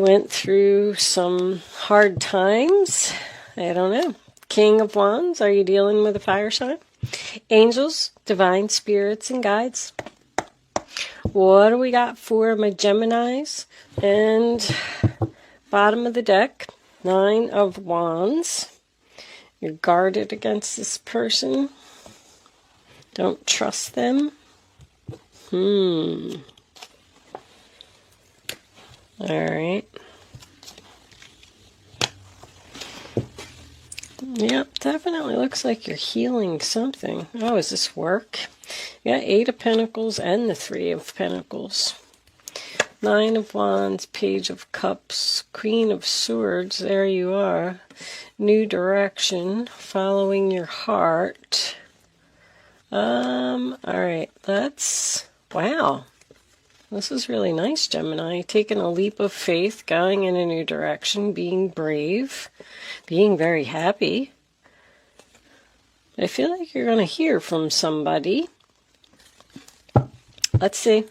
went through some hard times. I don't know. King of Wands, are you dealing with a fire sign? Angels, divine spirits, and guides. What do we got for my Geminis? And bottom of the deck, 9 of Wands. You're guarded against this person. Don't trust them. All right. Yep, definitely looks like you're healing something. Oh, is this work? You got 8 of Pentacles and the 3 of Pentacles. 9 of Wands, Page of Cups, Queen of Swords. There you are. New direction, following your heart. All right, wow. This is really nice, Gemini. Taking a leap of faith, going in a new direction, being brave, being very happy. I feel like you're going to hear from somebody. Let's see.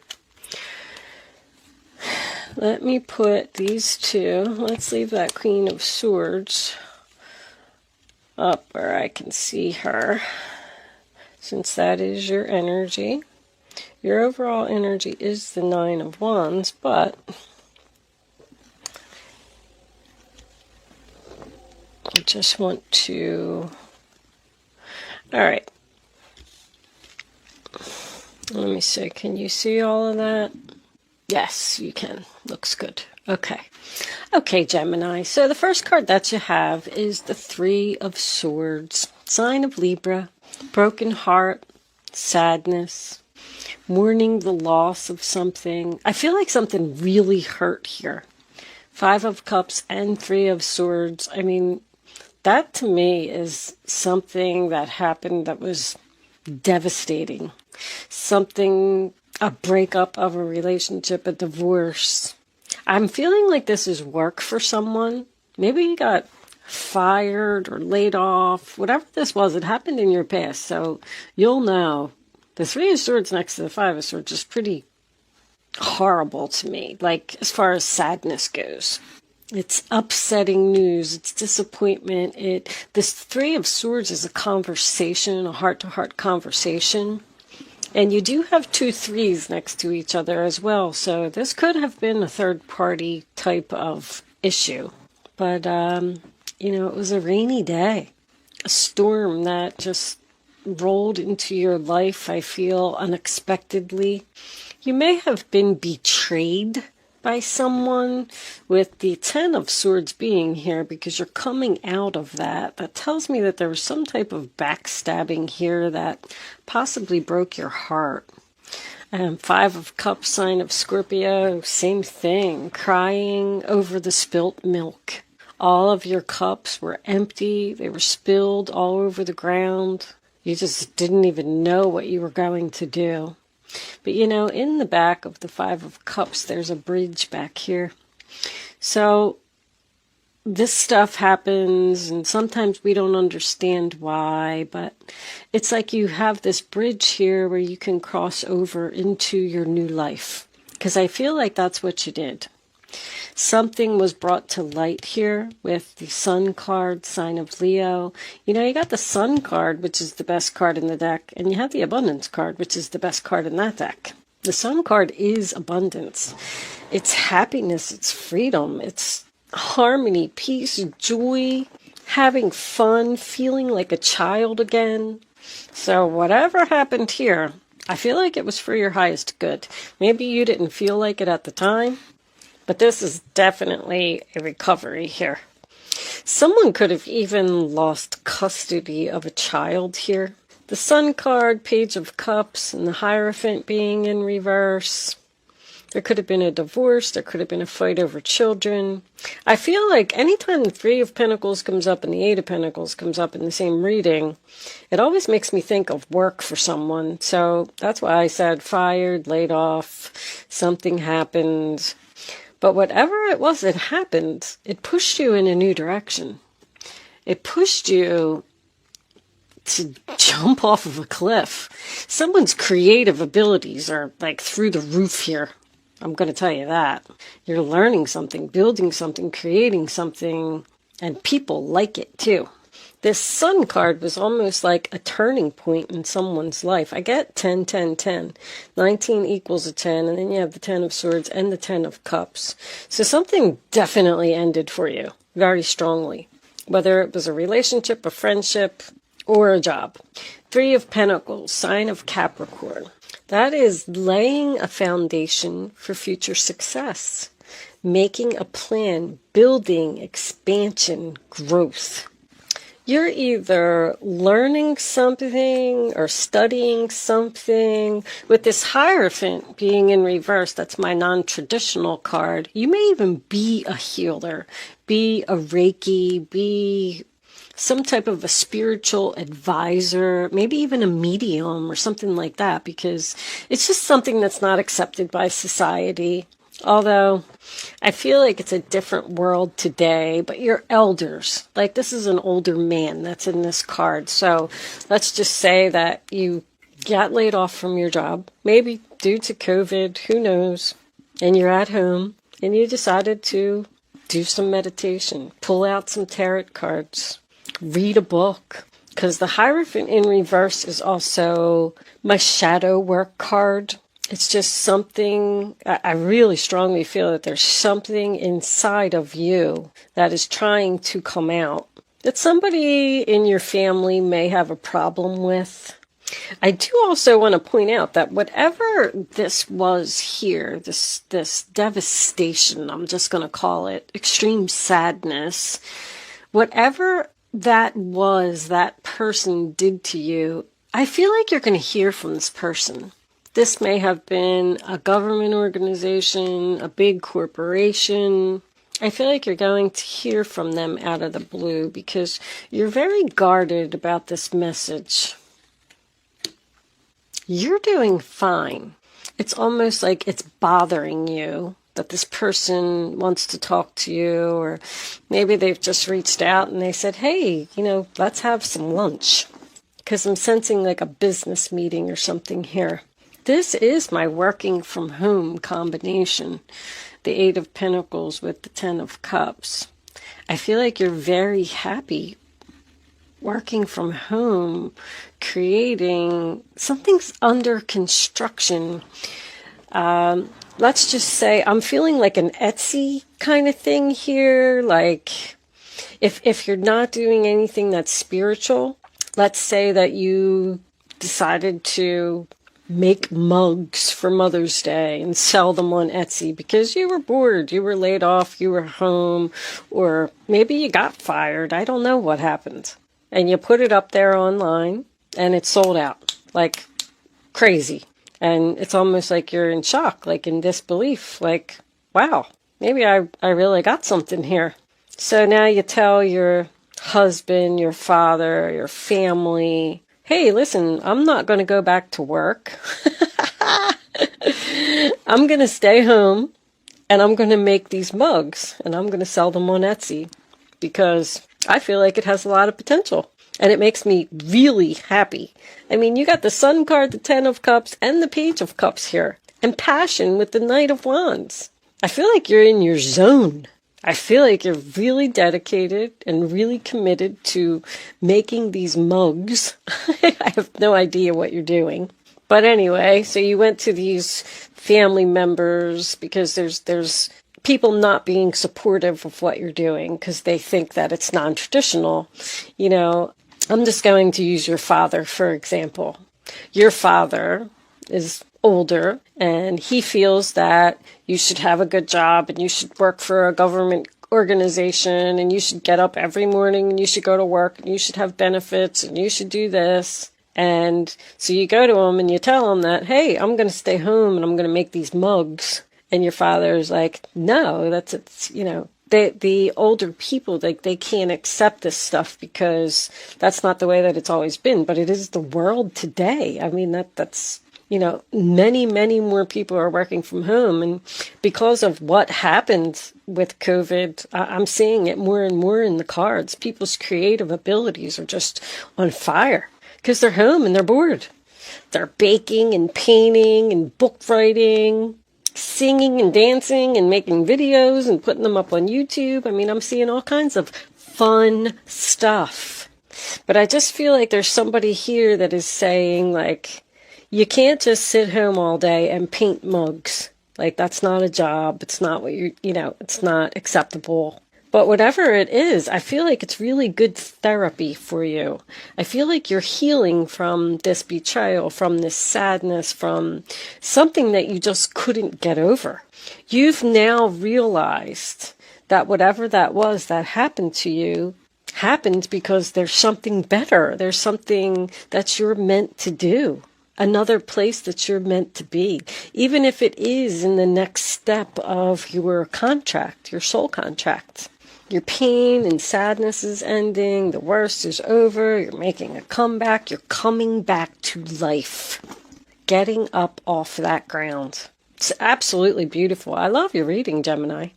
Let me put these two. Let's leave that Queen of Swords up where I can see her, since that is your energy. Your overall energy is the 9 of Wands, but I just want to... All right. Let me see. Can you see all of that? Yes, you can. Looks good. Okay. Okay, Gemini. So the first card that you have is the 3 of Swords. Sign of Libra. Broken heart. Sadness. Mourning the loss of something. I feel like something really hurt here. 5 of Cups and 3 of Swords. I mean, that to me is something that happened that was devastating. Something, a breakup of a relationship, a divorce. I'm feeling like this is work for someone. Maybe you got fired or laid off. Whatever this was, it happened in your past. So you'll know. The 3 of Swords next to the 5 of Swords is pretty horrible to me, like as far as sadness goes. It's upsetting news. It's disappointment. This 3 of Swords is a conversation, a heart-to-heart conversation. And you do have 2 3s next to each other as well. So this could have been a third-party type of issue. But, you know, it was a rainy day. A storm that just rolled into your life, I feel, unexpectedly. You may have been betrayed by someone, with the 10 of Swords being here, because you're coming out of that. That tells me that there was some type of backstabbing here that possibly broke your heart. 5 of Cups, sign of Scorpio, same thing. Crying over the spilt milk. All of your cups were empty. They were spilled all over the ground. You just didn't even know what you were going to do. But, you know, in the back of the 5 of Cups, there's a bridge back here. So this stuff happens, and sometimes we don't understand why, but it's like you have this bridge here where you can cross over into your new life. Because I feel like that's what you did. Something was brought to light here with the Sun card, sign of Leo. You know, you got the Sun card, which is the best card in the deck, and you have the Abundance card, which is the best card in that deck. The Sun card is abundance. It's happiness, it's freedom, it's harmony, peace, joy, having fun, feeling like a child again. So whatever happened here, I feel like it was for your highest good. Maybe you didn't feel like it at the time, but this is definitely a recovery here. Someone could have even lost custody of a child here. The Sun card, Page of Cups, and the Hierophant being in reverse. There could have been a divorce. There could have been a fight over children. I feel like anytime the 3 of Pentacles comes up and the 8 of Pentacles comes up in the same reading, it always makes me think of work for someone. So that's why I said fired, laid off, something happened. But whatever it was that happened, it pushed you in a new direction. It pushed you to jump off of a cliff. Someone's creative abilities are like through the roof here. I'm going to tell you that. You're learning something, building something, creating something, and people like it too. This Sun card was almost like a turning point in someone's life. I get 10, 10, 10. 19 equals a 10, and then you have the 10 of Swords and the 10 of Cups. So something definitely ended for you, very strongly. Whether it was a relationship, a friendship, or a job. 3 of Pentacles, sign of Capricorn. That is laying a foundation for future success. Making a plan, building, expansion, growth. You're either learning something or studying something. With this Hierophant being in reverse, that's my non-traditional card. You may even be a healer, be a Reiki, be some type of a spiritual advisor, maybe even a medium or something like that, because it's just something that's not accepted by society. Although I feel like it's a different world today, but you're elders. Like, this is an older man that's in this card. So let's just say that you got laid off from your job, maybe due to COVID, who knows, and you're at home and you decided to do some meditation, pull out some tarot cards, read a book. Because the Hierophant in reverse is also my shadow work card. It's just something, I really strongly feel that there's something inside of you that is trying to come out, that somebody in your family may have a problem with. I do also want to point out that whatever this was here, this devastation, I'm just going to call it, extreme sadness, whatever that was that person did to you, I feel like you're going to hear from this person. This may have been a government organization, a big corporation. I feel like you're going to hear from them out of the blue because you're very guarded about this message. You're doing fine. It's almost like it's bothering you that this person wants to talk to you, or maybe they've just reached out and they said, hey, let's have some lunch, because I'm sensing like a business meeting or something here. This is my working from home combination, the 8 of Pentacles with the 10 of Cups. I feel like you're very happy working from home, creating something's under construction. Let's just say I'm feeling like an Etsy kind of thing here. Like if you're not doing anything that's spiritual, let's say that you decided to make mugs for Mother's Day and sell them on Etsy because you were bored, you were laid off, you were home, or maybe you got fired. I don't know what happened. And you put it up there online and it's sold out like crazy. And it's almost like you're in shock, like in disbelief, like, wow, maybe I really got something here. So now you tell your husband, your father, your family, hey, listen, I'm not going to go back to work. I'm going to stay home and I'm going to make these mugs and I'm going to sell them on Etsy because I feel like it has a lot of potential and it makes me really happy. I mean, you got the Sun card, the 10 of Cups, and the Page of Cups here, and passion with the Knight of Wands. I feel like you're in your zone. I feel like you're really dedicated and really committed to making these mugs. I have no idea what you're doing. But anyway, so you went to these family members because there's people not being supportive of what you're doing because they think that it's non-traditional. I'm just going to use your father, for example. Your father is older and he feels that you should have a good job and you should work for a government organization and you should get up every morning and you should go to work and you should have benefits and you should do this. And so you go to him and you tell him that, hey, I'm going to stay home and I'm going to make these mugs. And your father is like, no, the older people, they can't accept this stuff because that's not the way that it's always been. But it is the world today. I mean, that's many, many more people are working from home. And because of what happened with COVID, I'm seeing it more and more in the cards. People's creative abilities are just on fire because they're home and they're bored. They're baking and painting and book writing, singing and dancing and making videos and putting them up on YouTube. I mean, I'm seeing all kinds of fun stuff. But I just feel like there's somebody here that is saying, like, you can't just sit home all day and paint mugs. Like, that's not a job. It's not what it's not acceptable. But whatever it is, I feel like it's really good therapy for you. I feel like you're healing from this betrayal, from this sadness, from something that you just couldn't get over. You've now realized that whatever that was that happened to you happened because there's something better. There's something that you're meant to do. Another place that you're meant to be. Even if it is in the next step of your contract, your soul contract. Your pain and sadness is ending. The worst is over. You're making a comeback. You're coming back to life. Getting up off that ground. It's absolutely beautiful. I love your reading, Gemini.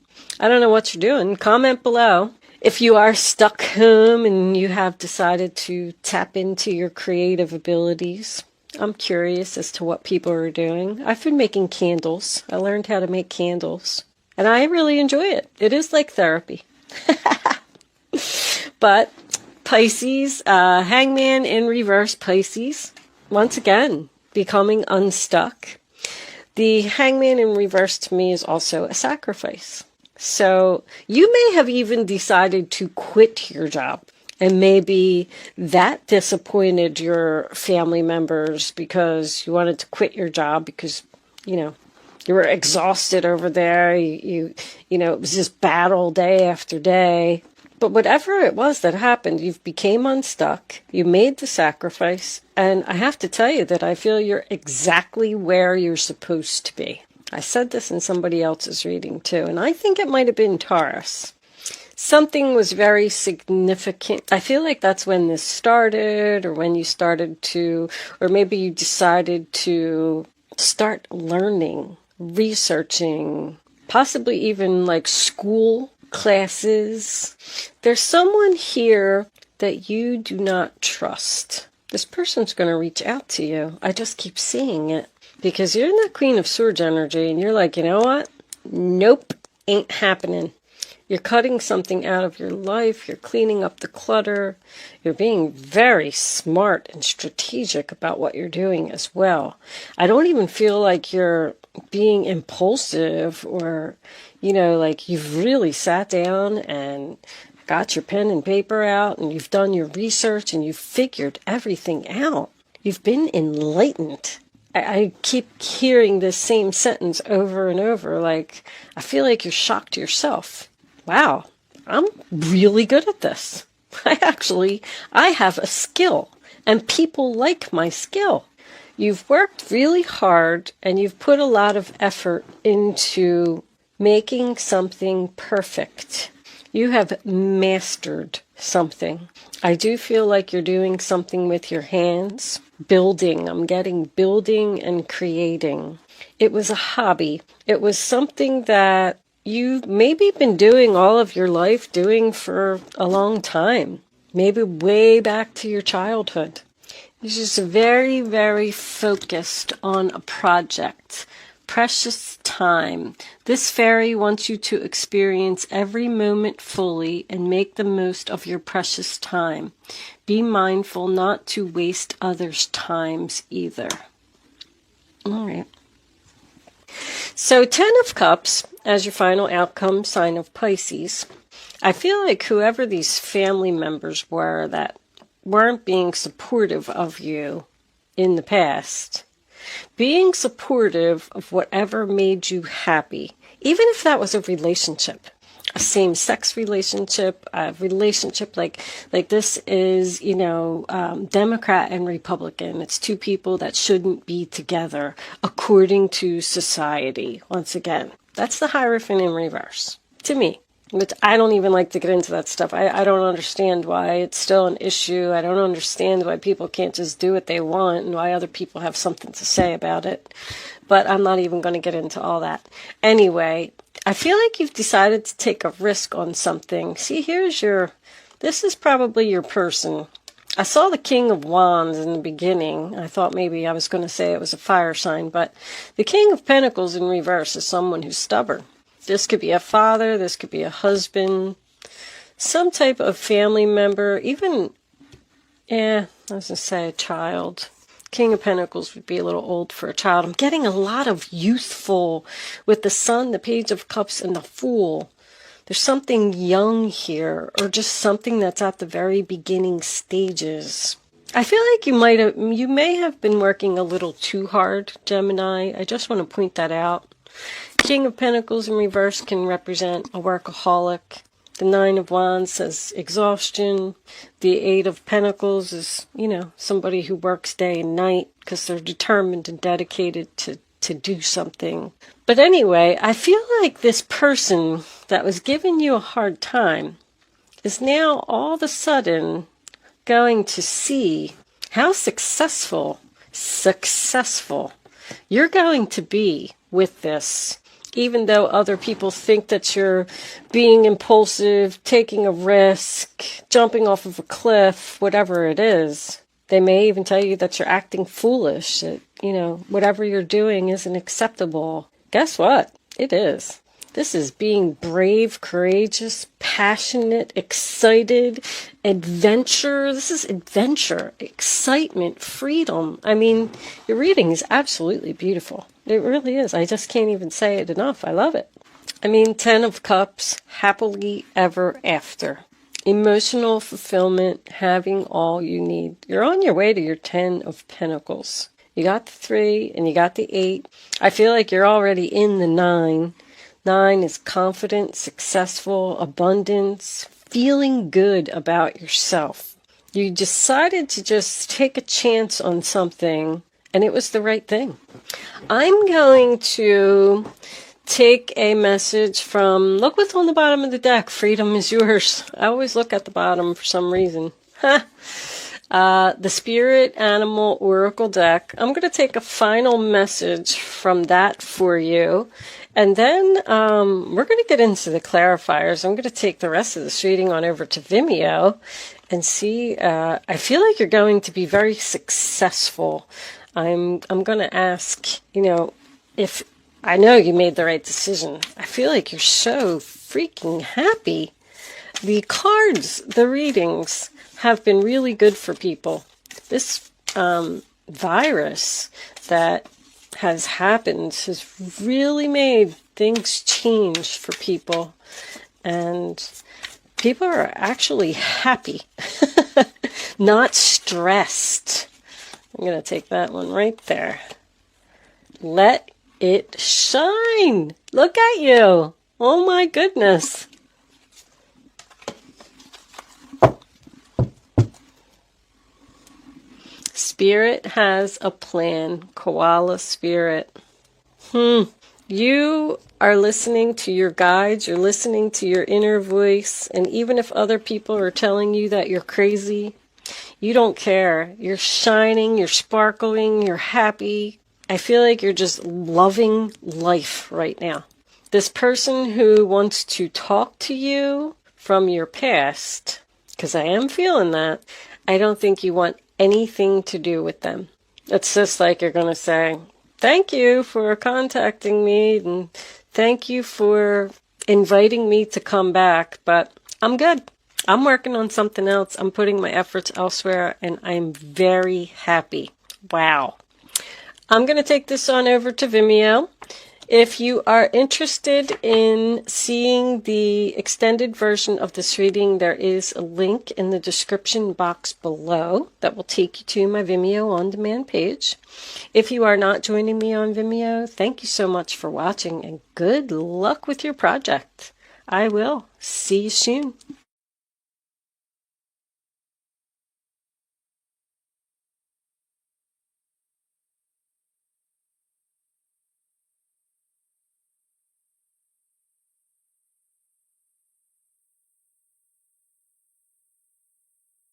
I don't know what you're doing. Comment below. If you are stuck home and you have decided to tap into your creative abilities, I'm curious as to what people are doing. I've been making candles. I learned how to make candles. And I really enjoy it. It is like therapy. But Pisces, Hangman in reverse Pisces, once again, becoming unstuck. The Hangman in reverse to me is also a sacrifice. So you may have even decided to quit your job. And maybe that disappointed your family members because you wanted to quit your job because, you were exhausted over there. It was just battle day after day. But whatever it was that happened, you've became unstuck. You made the sacrifice. And I have to tell you that I feel you're exactly where you're supposed to be. I said this in somebody else's reading too. And I think it might have been Taurus. Something was very significant. I feel like that's when this started, or when you started to, or maybe you decided to start learning, researching, possibly even like school classes. There's someone here that you do not trust. This person's going to reach out to you. I just keep seeing it because you're in that Queen of Swords energy and you're like, you know what? Nope, ain't happening. You're cutting something out of your life. You're cleaning up the clutter. You're being very smart and strategic about what you're doing as well. I don't even feel like you're being impulsive or, like you've really sat down and got your pen and paper out and you've done your research and you've figured everything out. You've been enlightened. I keep hearing this same sentence over and over. Like, I feel like you're shocked yourself. Wow, I'm really good at this. I have a skill, and people like my skill. You've worked really hard, and you've put a lot of effort into making something perfect. You have mastered something. I do feel like you're doing something with your hands. Building. I'm getting building and creating. It was a hobby. It was something that you've maybe been doing all of your life, doing for a long time, maybe way back to your childhood. You're just very, very focused on a project. Precious time. This fairy wants you to experience every moment fully and make the most of your precious time. Be mindful not to waste others' times either. All right. So 10 of Cups as your final outcome, sign of Pisces. I feel like whoever these family members were that weren't being supportive of you in the past, being supportive of whatever made you happy, even if that was a relationship, a same-sex relationship, a relationship like this is, Democrat and Republican. It's two people that shouldn't be together according to society. Once again, that's the Hierophant in reverse to me. Which I don't even like to get into that stuff. I don't understand why it's still an issue. I don't understand why people can't just do what they want and why other people have something to say about it. But I'm not even going to get into all that. Anyway, I feel like you've decided to take a risk on something. See, this is probably your person. I saw the King of Wands in the beginning. I thought maybe I was going to say it was a fire sign, but the King of Pentacles in reverse is someone who's stubborn. This could be a father, this could be a husband, some type of family member, even, I was going to say a child. King of Pentacles would be a little old for a child. I'm getting a lot of youthful with the Sun, the Page of Cups, and the Fool. There's something young here, or just something that's at the very beginning stages. I feel like you may have been working a little too hard, Gemini. I just want to point that out. King of Pentacles in reverse can represent a workaholic. The Nine of Wands says exhaustion. The Eight of Pentacles is, somebody who works day and night because they're determined and dedicated to do something. But anyway, I feel like this person that was giving you a hard time is now all of a sudden going to see how successful you're going to be with this. Even though other people think that you're being impulsive, taking a risk, jumping off of a cliff, whatever it is. They may even tell you that you're acting foolish, that, whatever you're doing isn't acceptable. Guess what? It is. This is being brave, courageous, passionate, excited, adventure. This is adventure, excitement, freedom. I mean, your reading is absolutely beautiful. It really is. I just can't even say it enough. I love it. I mean, 10 of Cups, happily ever after. Emotional fulfillment, having all you need. You're on your way to your 10 of Pentacles. You got the 3 and you got the 8. I feel like you're already in the 9. 9 is confident, successful, abundance, feeling good about yourself. You decided to just take a chance on something, and it was the right thing. I'm going to take a message from, look what's on the bottom of the deck. Freedom is yours. I always look at the bottom for some reason. The Spirit Animal Oracle deck. I'm going to take a final message from that for you. And then we're going to get into the clarifiers. I'm going to take the rest of this reading on over to Vimeo and see. I feel like you're going to be very successful. I'm going to ask, if I know you made the right decision. I feel like you're so freaking happy. The cards, the readings have been really good for people. This virus that has happened has really made things change for people. And people are actually happy, not stressed. I'm going to take that one right there. Let it shine. Look at you. Oh my goodness. Spirit has a plan. Koala spirit. You are listening to your guides. You're listening to your inner voice. And even if other people are telling you that you're crazy, you don't care. You're shining. You're sparkling. You're happy. I feel like you're just loving life right now. This person who wants to talk to you from your past, because I am feeling that, I don't think you want anything to do with them. It's just like you're going to say, thank you for contacting me and thank you for inviting me to come back, but I'm good. I'm working on something else. I'm putting my efforts elsewhere and I'm very happy. Wow. I'm going to take this on over to Vimeo. If you are interested in seeing the extended version of this reading, there is a link in the description box below that will take you to my Vimeo on-demand page. If you are not joining me on Vimeo, thank you so much for watching and good luck with your project. I will see you soon.